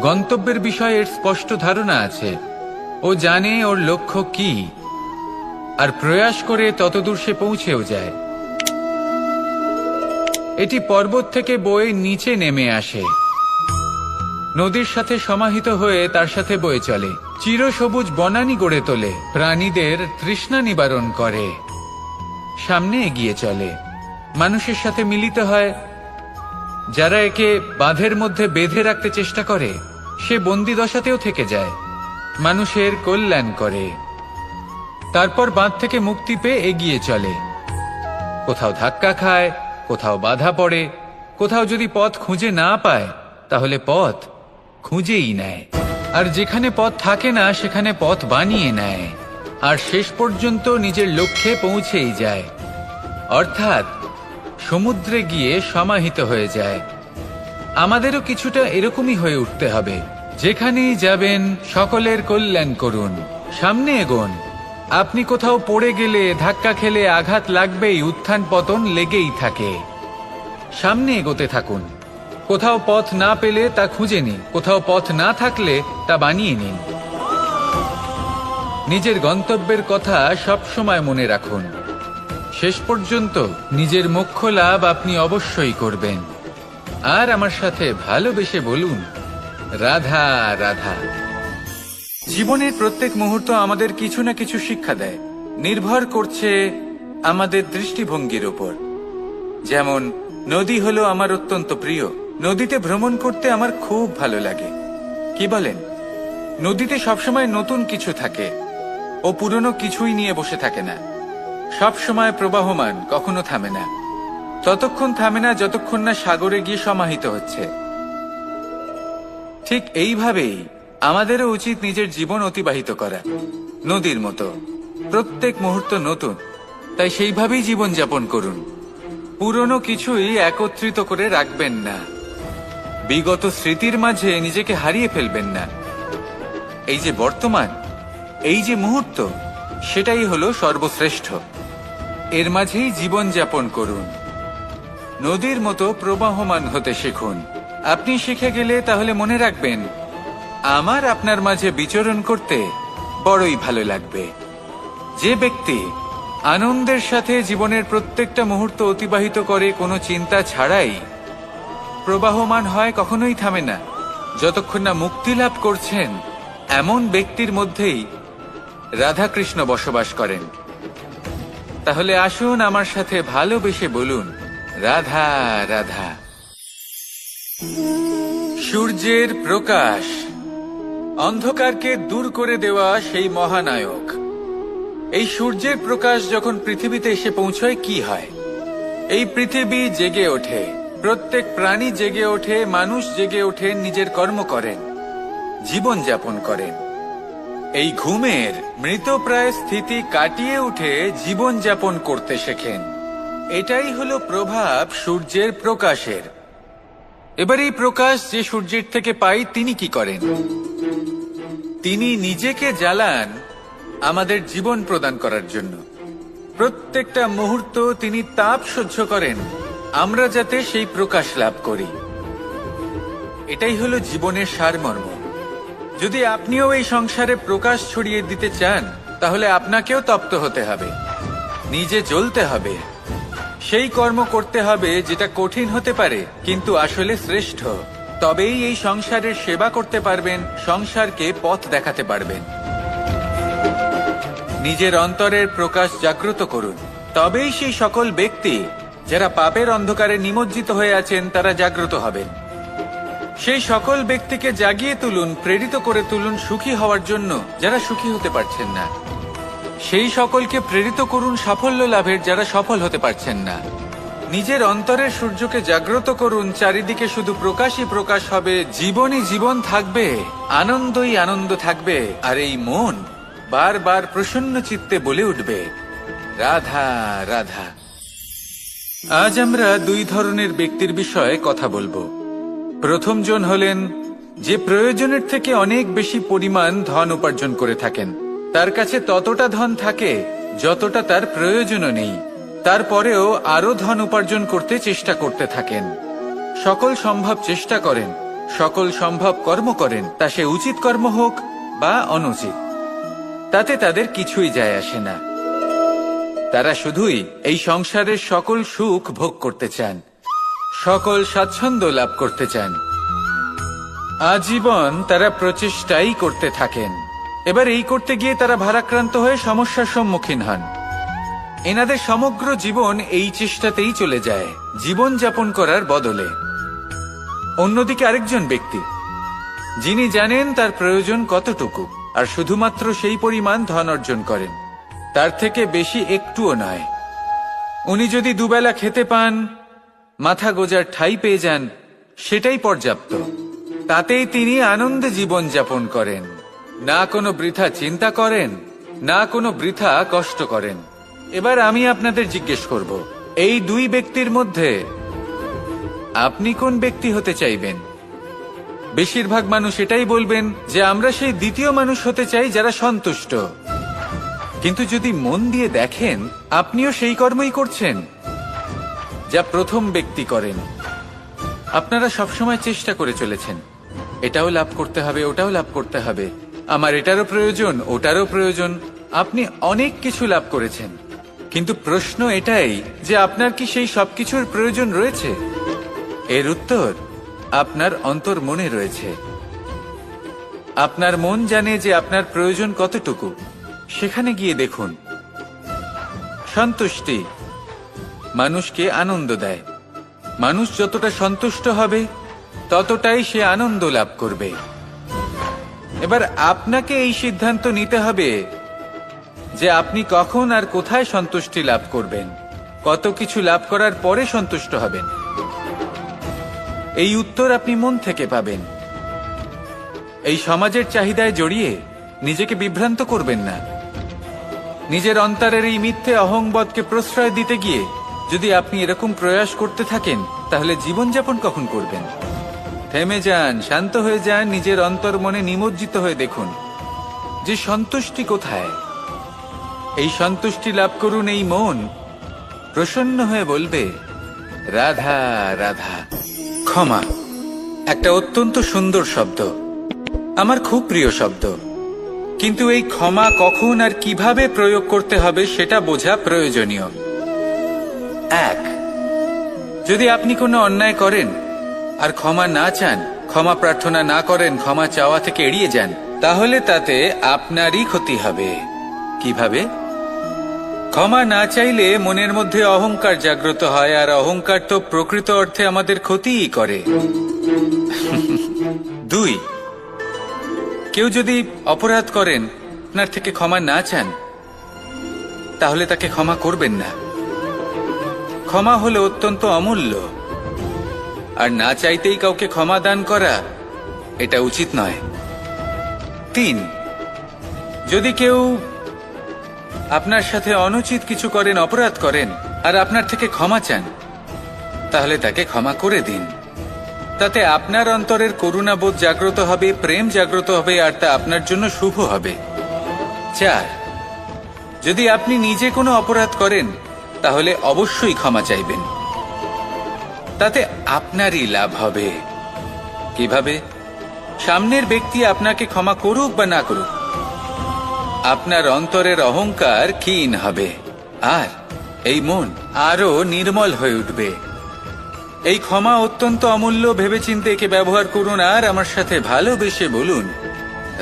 গন্তব্যের বিষয়ে এর স্পষ্ট ধারণা আছে। ও জানে ওর লক্ষ্য কি, আর প্রয়াস করে ততদূর সে পৌঁছেও যায়। এটি পর্বত থেকে বয়ে নিচে নেমে আসে, নদীর সাথে সমাহিত হয়ে তার সাথে বয়ে চলে, চিরসবুজ বনানী গড়ে তোলে, প্রাণীদের তৃষ্ণা নিবারণ করে, সামনে এগিয়ে চলে, মানুষের সাথে মিলিত হয়। যারা একে বাঁধের মধ্যে বেঁধে রাখতে চেষ্টা করে সে বন্দি দশাতেও থেকে যায়, মানুষের কল্যাণ করে। তারপর বাঁধ থেকে মুক্তি পেয়ে এগিয়ে চলে, কোথাও ধাক্কা খায়, কোথাও বাধা পড়ে, কোথাও যদি পথ খুঁজে না পায় তাহলে পথ খুঁজেই নেয়, আর যেখানে পথ থাকে না সেখানে পথ বানিয়ে নেয়, আর শেষ পর্যন্ত নিজের লক্ষ্যে পৌঁছেই যায়, অর্থাৎ সমুদ্রে গিয়ে সমাহিত হয়ে যায়। আমাদেরও কিছুটা এরকমই হয়ে উঠতে হবে। যেখানেই যাবেন সকলের কল্যাণ করুন, সামনে এগোন। আপনি কোথাও পড়ে গেলে, ধাক্কা খেলে আঘাত লাগবেই, উত্থান পতন লেগেই থাকে। সামনে এগোতে থাকুন। কোথাও পথ না পেলে তা খুঁজে নিন, কোথাও পথ না থাকলে তা বানিয়ে নিন। নিজের গন্তব্যের কথা সব সময় মনে রাখুন। শেষ পর্যন্ত নিজের মোক্ষ লাভ আপনি অবশ্যই করবেন। আর আমার সাথে ভালোবেসে বলুন, রাধা রাধা। জীবনের প্রত্যেক মুহূর্ত আমাদের কিছু না কিছু শিক্ষা দেয়, নির্ভর করছে আমাদের দৃষ্টিভঙ্গির উপর। যেমন নদী হলো আমার অত্যন্ত প্রিয়, নদীতে ভ্রমণ করতে আমার খুব ভালো লাগে। কি বলেন? নদীতে সবসময় নতুন কিছু থাকে, ও পুরনো কিছুই নিয়ে বসে থাকে না। সব সময় প্রবাহমান, কখনো থামে না। ততক্ষণ থামে না যতক্ষণ না সাগরে গিয়ে সমাহিত হচ্ছে। ঠিক এইভাবেই আমাদেরও উচিত নিজের জীবন অতিবাহিত করা, নদীর মতো। প্রত্যেক মুহূর্ত নতুন, তাই সেইভাবেই জীবন যাপন করুন। পুরনো কিছুই একত্রিত করে রাখবেন না, বিগত স্মৃতির মাঝে নিজেকে হারিয়ে ফেলবেন না। এই যে বর্তমান, এই যে মুহূর্ত, সেটাই হলো সর্বশ্রেষ্ঠ। এর মাঝেই জীবন যাপন করুন, নদীর মতো প্রবাহমান হতে শিখুন। আপনি শিখে গেলে তাহলে মনে রাখবেন, আমার আপনার মাঝে বিচরণ করতে বড়ই ভালো লাগবে। যে ব্যক্তি আনন্দের সাথে জীবনের প্রত্যেকটা মুহূর্ত অতিবাহিত করে কোনো চিন্তা ছাড়াই, প্রবাহমান হয়, কখনোই থামে না, যতক্ষণ না মুক্তি লাভ করছেন, এমন ব্যক্তির মধ্যেই রাধাকৃষ্ণ বসবাস করেন। তাহলে আসুন আমার সাথে ভালোবেসে বলুন, রাধা রাধা। সূর্যের প্রকাশ অন্ধকারকে দূর করে দেওয়া সেই মহানায়ক। এই সূর্যের প্রকাশ যখন পৃথিবীতে এসে পৌঁছয় কি হয়? এই পৃথিবী জেগে ওঠে, প্রত্যেক প্রাণী জেগে ওঠে, মানুষ জেগে ওঠে, নিজের কর্ম করেন, জীবন যাপন করেন। এই ঘুমের মৃতপ্রায় স্থিতি কাটিয়ে উঠে জীবন যাপন করতে শেখেন। এটাই হলো প্রভাব সূর্যের প্রকাশের। এবার এই প্রকাশ যে সূর্যের থেকে পাই, তিনি কি করেন? তিনি নিজেকে জ্বালান আমাদের জীবন প্রদান করার জন্য। প্রত্যেকটা মুহূর্ত তিনি তাপ সহ্য করেন, আমরা যাতে সেই প্রকাশ লাভ করি। এটাই হলো জীবনের সারমর্ম। যদি আপনিও এই সংসারে প্রকাশ ছড়িয়ে দিতে চান, তাহলে আপনাকেও তপ্ত হতে হবে, নিজে জ্বলতে হবে, সেই কর্ম করতে হবে যেটা কঠিন হতে পারে কিন্তু আসলে শ্রেষ্ঠ। তবেই এই সংসারের সেবা করতে পারবেন, সংসারকে পথ দেখাতে পারবেন। নিজের অন্তরের প্রকাশ জাগ্রত করুন, তবেই সেই সকল ব্যক্তি যারা পাপের অন্ধকারে নিমজ্জিত হয়ে আছেন তারা জাগ্রত হবেন। সেই সকল ব্যক্তিকে জাগিয়ে তুলুন, প্রেরিত করে তুলুন সুখী হওয়ার জন্য যারা সুখী হতে পারছেন না। সেই সকলকে প্রেরিত করুন সাফল্য লাভের যারা সফল হতে পারছেন না। নিজের অন্তরের সূর্যকে জাগ্রত করুন, চারিদিকে শুধু প্রকাশই প্রকাশ হবে, জীবনই জীবন থাকবে, আনন্দই আনন্দ থাকবে, আর এই মন বারবার প্রসন্ন চিত্তে বলে উঠবে, রাধা রাধা। আজ আমরা দুই ধরনের ব্যক্তির বিষয়ে কথা বলবো। প্রথম জন হলেন যে প্রয়োজনের থেকে অনেক বেশি পরিমাণ ধন উপার্জন করে থাকেন। তার কাছে ততটা ধন থাকে যতটা তার প্রয়োজনও নেই, তারপরেও আরো ধন উপার্জন করতে চেষ্টা করতে থাকেন। সকল সম্ভব চেষ্টা করেন, সকল সম্ভব কর্ম করেন, তা সে উচিত কর্ম হোক বা অনুচিত, তাতে তাদের কিছুই যায় আসে না। তারা শুধুই এই সংসারের সকল সুখ ভোগ করতে চান, সকল স্বাচ্ছন্দ্য লাভ করতে চান। আজীবন তারা প্রচেষ্টাই করতে থাকেন। এবার এই করতে গিয়ে তারা ভারাক্রান্ত হয়ে সমস্যার সম্মুখীন হন। এনাদের সমগ্র জীবন এই চেষ্টাতেই চলে যায়, জীবন যাপন করার বদলে। অন্যদিকে আরেকজন ব্যক্তি যিনি জানেন তার প্রয়োজন কতটুকু, আর শুধুমাত্র সেই পরিমাণ ধন অর্জন করেন, তার থেকে বেশি একটুও নয়। উনি যদি দুবেলা খেতে পান, মাথা গোজার ঠাঁই পেয়ে যান, সেটাই পর্যাপ্ত। তাতেই তিনি আনন্দে জীবন যাপন করেন, না কোনো বৃথা চিন্তা করেন, না কোনো বৃথা কষ্ট করেন। এবার আমি আপনাদের জিজ্ঞেস করব, এই দুই ব্যক্তির মধ্যে আপনি কোন ব্যক্তি হতে চাইবেন? বেশিরভাগ মানুষ এটাই বলবেন যে আমরা সেই দ্বিতীয় মানুষ হতে চাই যারা সন্তুষ্ট। কিন্তু যদি মন দিয়ে দেখেন, আপনিও সেই কর্মই করছেন যা প্রথম ব্যক্তি করেন। আপনারা সবসময় চেষ্টা করে চলেছেন, এটাও লাভ করতে হবে, ওটাও লাভ করতে হবে, আমার এটারও প্রয়োজন, ওটারও প্রয়োজন। আপনি অনেক কিছু লাভ করেছেন, কিন্তু প্রশ্ন এটাই যে আপনার কি সেই সবকিছুর প্রয়োজন রয়েছে? এর উত্তর আপনার অন্তর মনে রয়েছে। আপনার মন জানে যে আপনার প্রয়োজন কতটুকু। সেখানে গিয়ে দেখুন। সন্তুষ্টি মানুষকে আনন্দ দেয়। মানুষ যতটা সন্তুষ্ট হবে ততটাই সে আনন্দ লাভ করবে। এবার আপনাকে এই সিদ্ধান্ত নিতে হবে যে আপনি কখন আর কোথায় সন্তুষ্টি লাভ করবেন, কত কিছু লাভ করার পরে সন্তুষ্ট হবেন। এই উত্তর আপনি মন থেকে পাবেন। এই সমাজের চাহিদায় জড়িয়ে নিজেকে বিভ্রান্ত করবেন না। নিজের অন্তরের এই মিথ্যে অহংবোধকে প্রশ্রয় দিতে গিয়ে যদি আপনি এরকম প্রয়াস করতে থাকেন, তাহলে জীবনযাপন কখন করবেন? থেমে যান, শান্ত হয়ে যান, নিজের অন্তর মনে নিমজ্জিত হয়ে দেখুন যে সন্তুষ্টি কোথায়। এই সন্তুষ্টি লাভ করুন। এই মন প্রসন্ন হয়ে বলবে, রাধা রাধা। ক্ষমা একটা অত্যন্ত সুন্দর শব্দ, আমার খুব প্রিয় শব্দ, কিন্তু এই ক্ষমা কখন আর কিভাবে প্রয়োগ করতে হবে সেটা বোঝা প্রয়োজনীয়। এক, যদি আপনি কোনো অন্যায় করেন আর ক্ষমা না চান, ক্ষমা প্রার্থনা না করেন, ক্ষমা চাওয়া থেকে এড়িয়ে যান, তাহলে তাতে আপনারই ক্ষতি হবে। কিভাবে? ক্ষমা না চাইলে মনের মধ্যে অহংকার জাগ্রত হয়, আর অহংকার তো প্রকৃত অর্থে আমাদের ক্ষতিই করে। দুই, কেউ যদি অপরাধ করেন, আপনার থেকে ক্ষমা না চান, তাহলে তাকে ক্ষমা করবেন না। ক্ষমা হলো অত্যন্ত অমূল্য, আর না চাইতেই কাউকে ক্ষমা দান করা এটা উচিত নয়। তিন, যদি কেউ আপনার সাথে অনুচিত কিছু করেন, অপরাধ করেন, আর আপনার থেকে ক্ষমা চান, তাহলে তাকে ক্ষমা করে দিন। তাতে আপনার অন্তরের করুণাবোধ জাগ্রত হবে, প্রেম জাগ্রত হবে, আর তা আপনার জন্য শুভ হবে। চার, যদি আপনি নিজে কোনো অপরাধ করেন, তাহলে অবশ্যই ক্ষমা চাইবেন। তাতে আপনারই লাভ হবে। কিভাবে? সামনের ব্যক্তি আপনাকে ক্ষমা করুক বা না করুক, আপনার অন্তরের অহংকার ক্ষীণ হবে, আর এই মন আরো নির্মল হয়ে উঠবে। এই ক্ষমা অত্যন্ত অমূল্য, ভেবেচিন্তে একে ব্যবহার করুন, আর আমার সাথে ভালোবেসে বলুন,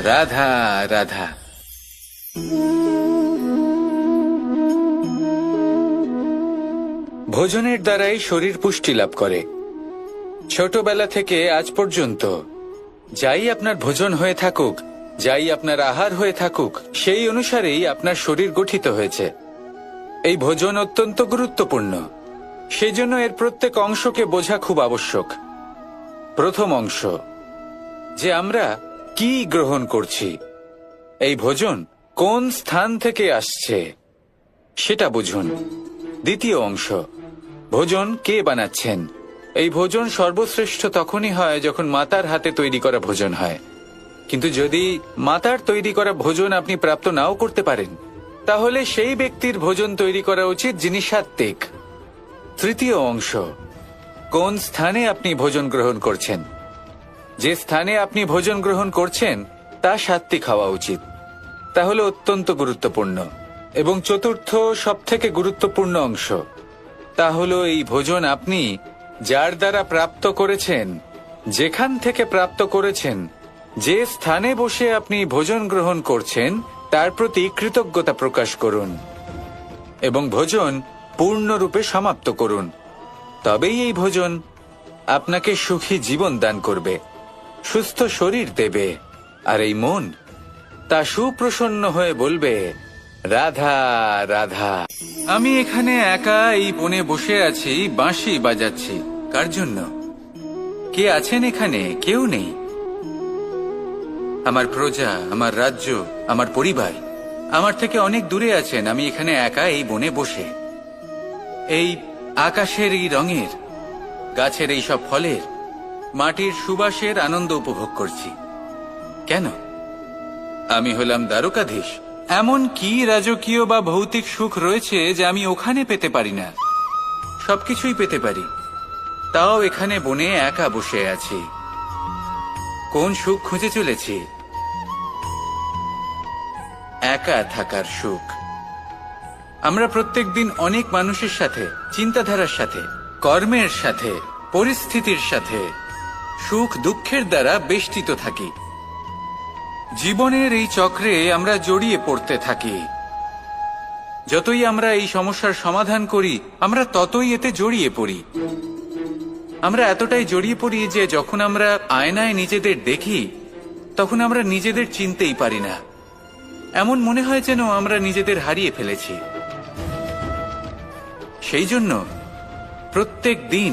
রাধা রাধা। ভোজনের দ্বারাই শরীর পুষ্টি লাভ করে। ছোটবেলা থেকে আজ পর্যন্ত যাই আপনার ভোজন হয়ে থাকুক, যাই আপনার আহার হয়ে থাকুক, সেই অনুসারেই আপনার শরীর গঠিত হয়েছে। এই ভোজন অত্যন্ত গুরুত্বপূর্ণ, সেজন্য এর প্রত্যেক অংশকে বোঝা খুব আবশ্যক। প্রথম অংশ, যে আমরা কি গ্রহণ করছি, এই ভোজন কোন স্থান থেকে আসছে সেটা বুঝুন। দ্বিতীয় অংশ, ভোজন কে বানাচ্ছেন। এই ভোজন সর্বশ্রেষ্ঠ তখনই হয় যখন মাতার হাতে তৈরি করা ভোজন হয়। কিন্তু যদি মাতার তৈরি করা ভোজন আপনি প্রাপ্ত নাও করতে পারেন, তাহলে সেই ব্যক্তির ভোজন তৈরি করা উচিত যিনি সাত্ত্বিক। তৃতীয় অংশ, কোন স্থানে আপনি ভোজন গ্রহণ করছেন। যে স্থানে আপনি ভোজন গ্রহণ করছেন তা সাত্ত্বিক হওয়া উচিত। তাহলে অত্যন্ত গুরুত্বপূর্ণ। এবং চতুর্থ সবথেকে গুরুত্বপূর্ণ অংশ, তা হলো এই ভোজন আপনি যার দ্বারা প্রাপ্ত করেছেন, যেখান থেকে প্রাপ্ত করেছেন, যে স্থানে বসে আপনি ভোজন গ্রহণ করছেন তার প্রতি কৃতজ্ঞতা প্রকাশ করুন এবং ভোজন পূর্ণরূপে সমাপ্ত করুন। তবেই এই ভোজন আপনাকে সুখী জীবন দান করবে, সুস্থ শরীর দেবে, আর এই মন তা সুপ্রসন্ন হয়ে বলবে, রাধা রাধা। আমি এখানে একা এই বনে বসে আছি, বাঁশি বাজাচ্ছি। কার জন্য? কে আছেন এখানে? কেউ নেই। আমার প্রজা, আমার রাজ্য, আমার পরিবার আমার থেকে অনেক দূরে আছেন। আমি এখানে একা এই বনে বসে এই আকাশের এই রঙের, গাছের এই সব ফলের, মাটির সুবাসের আনন্দ উপভোগ করছি। কেন? আমি হলাম দ্বারকাধীশ। এমন কি রাজকীয় বা ভৌতিক সুখ রয়েছে যে আমি ওখানে পেতে পারি না? সবকিছুই পেতে পারি, তাও এখানে বনে একা বসে আছি। কোন সুখ খুঁজে চলেছি? একা থাকার সুখ। আমরা প্রত্যেকদিন অনেক মানুষের সাথে, চিন্তাধারার সাথে, কর্মের সাথে, পরিস্থিতির সাথে, সুখ দুঃখের দ্বারা বেষ্টিত থাকি। জীবনের এই চক্রে আমরা জড়িয়ে পড়তে থাকি। যতই আমরা এই সমস্যার সমাধান করি, আমরা ততই এতে জড়িয়ে পড়ি। আমরা এতটাই জড়িয়ে পড়ি যে যখন আমরা আয়নায় নিজেদের দেখি, তখন আমরা নিজেদের চিনতেই পারি না। এমন মনে হয় যেন আমরা নিজেদের হারিয়ে ফেলেছি। সেই জন্য প্রত্যেক দিন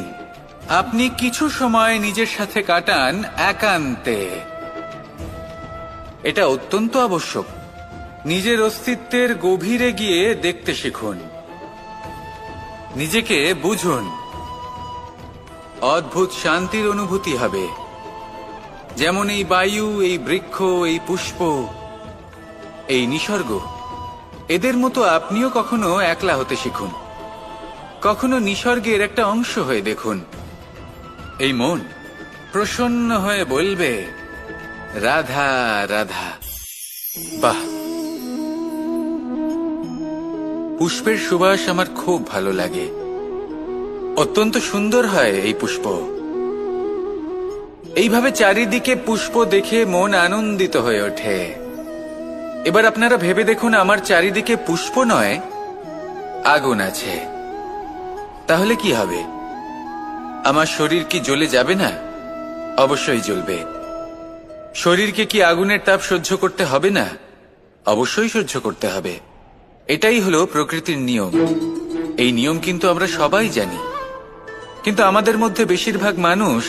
আপনি কিছু সময় নিজের সাথে কাটান একান্তে। এটা অত্যন্ত আবশ্যক। নিজের অস্তিত্বের গভীরে গিয়ে দেখতে শিখুন, নিজেকে বুঝুন। অদ্ভুত শান্তির অনুভূতি হবে। যেমন এই বায়ু, এই বৃক্ষ, এই পুষ্প, এই নিসর্গ, এদের মতো আপনিও কখনো একলা হতে শিখুন। কখনো নিসর্গের একটা অংশ হয়ে দেখুন। এই মন প্রসন্ন হয়ে বলবে, রাধা রাধা। বাহ! পুষ্পের সুবাস আমার খুব ভালো লাগে। অত্যন্ত সুন্দর হয় এই পুষ্প। এইভাবে চারিদিকে পুষ্প দেখে মন আনন্দিত হয়ে ওঠে। এবার আপনারা ভেবে দেখুন, আমার চারিদিকে পুষ্প নয়, আগুন আছে। তাহলে কি হবে? আমার শরীর কি জ্বলে যাবে না? অবশ্যই জ্বলবে। শরীরকে কি আগুনের তাপ সহ্য করতে হবে না? অবশ্যই সহ্য করতে হবে। এটাই হলো প্রকৃতির নিয়ম। এই নিয়ম কিন্তু আমরা সবাই জানি, কিন্তু আমাদের মধ্যে বেশিরভাগ মানুষ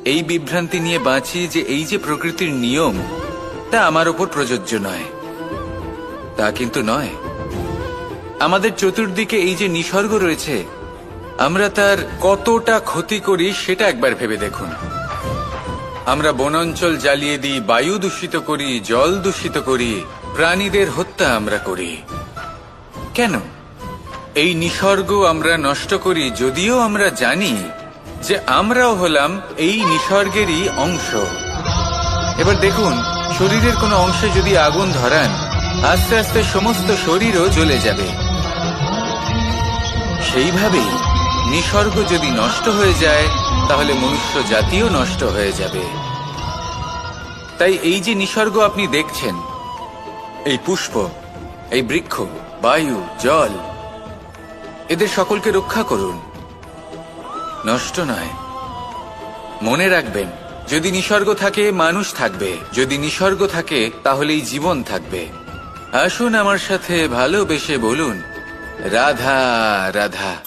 এই বিভ্রান্তি নিয়ে বাঁচি যে এই যে প্রকৃতির নিয়ম, তা আমার ওপর প্রযোজ্য নয়। তা কিন্তু নয়। আমাদের চতুর্দিকে এই যে নিসর্গ রয়েছে, আমরা তার কতটা ক্ষতি করি সেটা একবার ভেবে দেখুন। আমরা বনাঞ্চল জ্বালিয়ে দিই, বায়ু দূষিত করি, জল দূষিত করি, প্রাণীদের হত্যা আমরা করি। কেন? এই নিসর্গ আমরা নষ্ট করি, যদিও আমরা জানি যে আমরাও হলাম এই নিসর্গেরই অংশ। এবার দেখুন, শরীরের কোনো অংশে যদি আগুন ধরান, আস্তে আস্তে সমস্ত শরীরও জ্বলে যাবে। সেইভাবেই নিসর্গ যদি নষ্ট হয়ে যায়, তাহলে মনুষ্য জাতিও নষ্ট হয়ে যাবে। তাই এই যে নিসর্গ আপনি দেখছেন, এই পুষ্প, এই বৃক্ষ, বায়ু, জল, এদের সকলকে রক্ষা করুন, নষ্ট নয়। মনে রাখবেন, যদি নিসর্গ থাকে মানুষ থাকবে, যদি নিসর্গ থাকে তাহলেই জীবন থাকবে। আসুন আমার সাথে ভালোবেসে বলুন, রাধা রাধা।